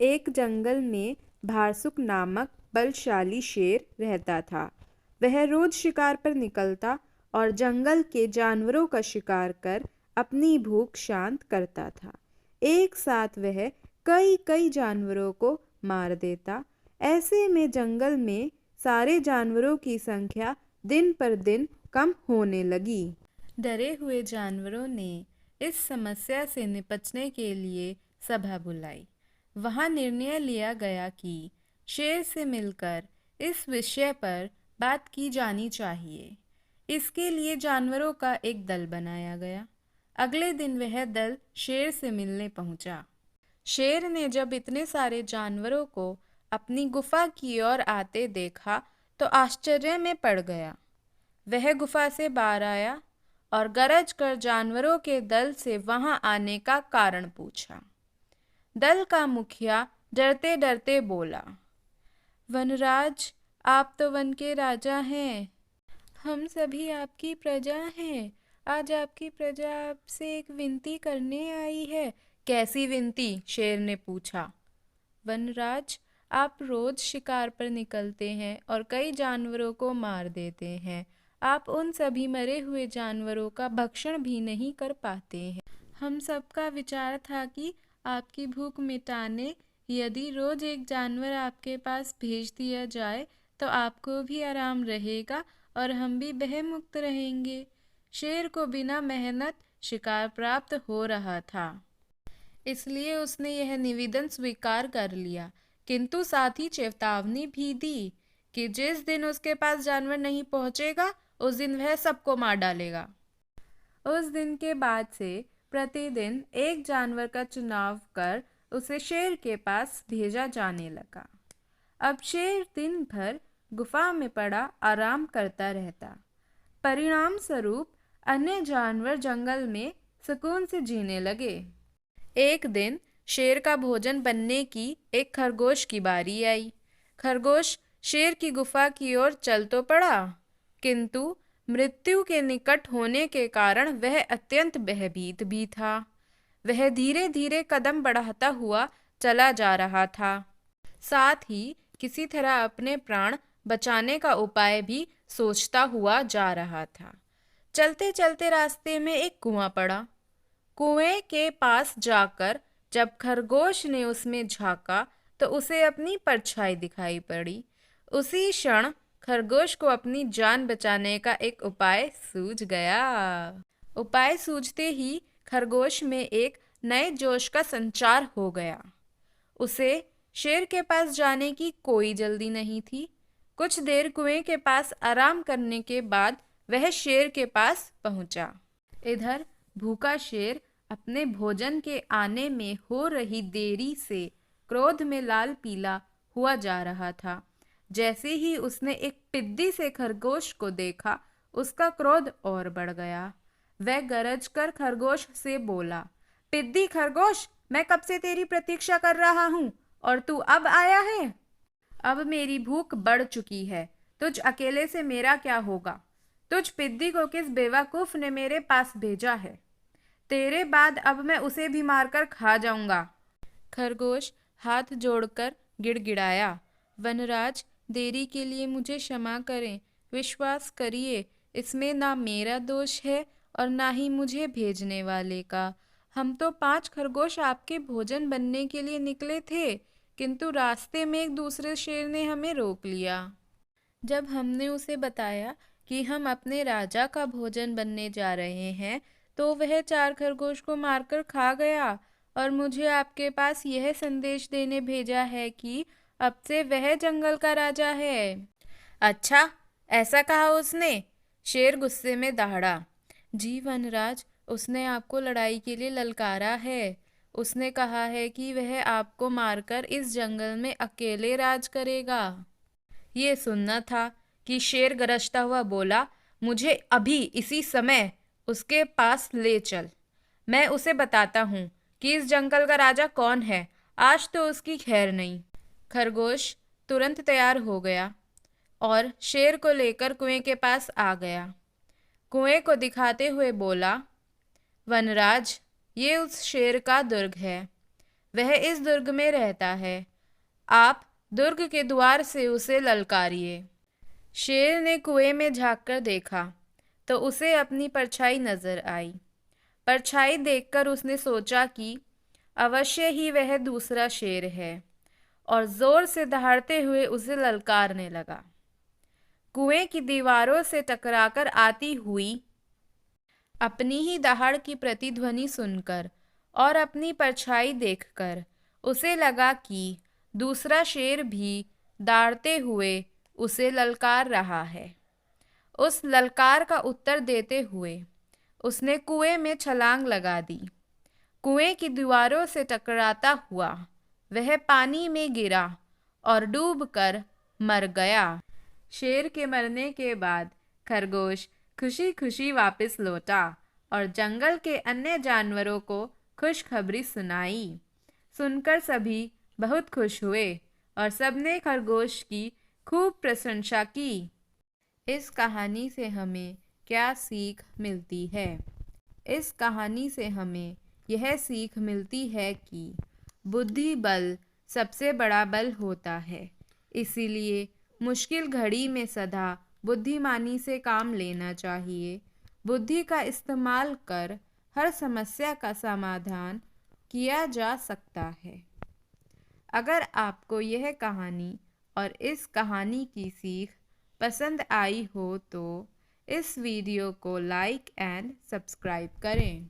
एक जंगल में भारसुक नामक बलशाली शेर रहता था। वह रोज शिकार पर निकलता और जंगल के जानवरों का शिकार कर अपनी भूख शांत करता था। एक साथ वह कई कई जानवरों को मार देता। ऐसे में जंगल में सारे जानवरों की संख्या दिन पर दिन कम होने लगी। डरे हुए जानवरों ने इस समस्या से निपटने के लिए सभा बुलाई। वहां निर्णय लिया गया कि शेर से मिलकर इस विषय पर बात की जानी चाहिए। इसके लिए जानवरों का एक दल बनाया गया। अगले दिन वह दल शेर से मिलने पहुंचा। शेर ने जब इतने सारे जानवरों को अपनी गुफा की ओर आते देखा तो आश्चर्य में पड़ गया। वह गुफा से बाहर आया और गरज कर जानवरों के दल से वहां आने का कारण पूछा। दल का मुखिया डरते डरते बोला, वनराज, आप तो वन के राजा हैं। हम सभी आपकी प्रजा हैं। आज आपकी प्रजा आपसे एक विनती करने आई है। कैसी विनती? शेर ने पूछा। वनराज, आप रोज शिकार पर निकलते हैं और कई जानवरों को मार देते हैं। आप उन सभी मरे हुए जानवरों का भक्षण भी नहीं कर पाते हैं। हम सबका विचार था कि आपकी भूख मिटाने यदि रोज एक जानवर आपके पास भेज दिया जाए तो आपको भी आराम रहेगा और हम भी भयमुक्त रहेंगे। शेर को बिना मेहनत शिकार प्राप्त हो रहा था, इसलिए उसने यह निवेदन स्वीकार कर लिया, किंतु साथ ही चेतावनी भी दी कि जिस दिन उसके पास जानवर नहीं पहुंचेगा उस दिन वह सबको मार डालेगा। उस दिन के बाद से प्रतिदिन एक जानवर का चुनाव कर उसे शेर के पास भेजा जाने लगा। अब शेर दिन भर गुफा में पड़ा आराम करता रहता। परिणाम स्वरूप अन्य जानवर जंगल में सुकून से जीने लगे। एक दिन शेर का भोजन बनने की एक खरगोश की बारी आई। खरगोश शेर की गुफा की ओर चल तो पड़ा, किंतु मृत्यु के निकट होने के कारण वह अत्यंत भयभीत भी था। वह धीरे धीरे कदम बढ़ाता हुआ चला जा रहा था। साथ ही किसी तरह अपने प्राण बचाने का उपाय भी सोचता हुआ जा रहा था। चलते चलते रास्ते में एक कुआं पड़ा। कुएं के पास जाकर जब खरगोश ने उसमें झांका तो उसे अपनी परछाई दिखाई पड़ी। उसी क्षण खरगोश को अपनी जान बचाने का एक उपाय सूझ गया। उपाय सूझते ही खरगोश में एक नए जोश का संचार हो गया। उसे शेर के पास जाने की कोई जल्दी नहीं थी। कुछ देर कुएं के पास आराम करने के बाद वह शेर के पास पहुंचा। इधर भूखा शेर अपने भोजन के आने में हो रही देरी से क्रोध में लाल पीला हुआ जा रहा था। जैसे ही उसने एक पिद्दी से खरगोश को देखा, उसका क्रोध और बढ़ गया। वह गरज कर खरगोश से बोला, पिद्दी खरगोश, मैं कब से तेरी प्रतीक्षा कर रहा हूँ और तू अब आया है। अब मेरी भूख बढ़ चुकी है। तुझ अकेले से मेरा क्या होगा? तुझ पिद्दी को किस बेवकूफ ने मेरे पास भेजा है? तेरे बाद अब मैं उसे भी मारकर खा जाऊंगा। खरगोश हाथ जोड़कर गिड़गिड़ाया, वनराज, देरी के लिए मुझे क्षमा करें। विश्वास करिए, इसमें ना मेरा दोष है और ना ही मुझे भेजने वाले का। हम तो 5 खरगोश आपके भोजन बनने के लिए निकले थे, किंतु रास्ते में एक दूसरे शेर ने हमें रोक लिया। जब हमने उसे बताया कि हम अपने राजा का भोजन बनने जा रहे हैं, तो वह 4 खरगोश को मारकर खा गया और मुझे आपके पास यह संदेश देने भेजा है कि अब से वह जंगल का राजा है। अच्छा, ऐसा कहा उसने? शेर गुस्से में दहाड़ा। जी वनराज, उसने आपको लड़ाई के लिए ललकारा है। उसने कहा है कि वह आपको मारकर इस जंगल में अकेले राज करेगा। ये सुनना था कि शेर गरजता हुआ बोला, मुझे अभी इसी समय उसके पास ले चल। मैं उसे बताता हूँ कि इस जंगल का राजा कौन है। आज तो उसकी खैर नहीं। खरगोश तुरंत तैयार हो गया और शेर को लेकर कुएं के पास आ गया। कुएं को दिखाते हुए बोला, वनराज, ये उस शेर का दुर्ग है। वह इस दुर्ग में रहता है। आप दुर्ग के द्वार से उसे ललकारिए। शेर ने कुएं में झांककर देखा तो उसे अपनी परछाई नजर आई। परछाई देखकर उसने सोचा कि अवश्य ही वह दूसरा शेर है और जोर से दहाड़ते हुए उसे ललकारने लगा। कुएं की दीवारों से टकराकर आती हुई अपनी ही दहाड़ की प्रतिध्वनि सुनकर और अपनी परछाई देखकर उसे लगा कि दूसरा शेर भी दाड़ते हुए उसे ललकार रहा है। उस ललकार का उत्तर देते हुए उसने कुएं में छलांग लगा दी। कुएं की दीवारों से टकराता हुआ वह पानी में गिरा और डूबकर मर गया। शेर के मरने के बाद खरगोश खुशी खुशी वापस लौटा और जंगल के अन्य जानवरों को खुशखबरी सुनाई। सुनकर सभी बहुत खुश हुए और सबने खरगोश की खूब प्रशंसा की। इस कहानी से हमें क्या सीख मिलती है? इस कहानी से हमें यह सीख मिलती है कि बुद्धि बल सबसे बड़ा बल होता है, इसीलिए मुश्किल घड़ी में सदा बुद्धिमानी से काम लेना चाहिए। बुद्धि का इस्तेमाल कर हर समस्या का समाधान किया जा सकता है। अगर आपको यह कहानी और इस कहानी की सीख पसंद आई हो तो इस वीडियो को लाइक एंड सब्सक्राइब करें।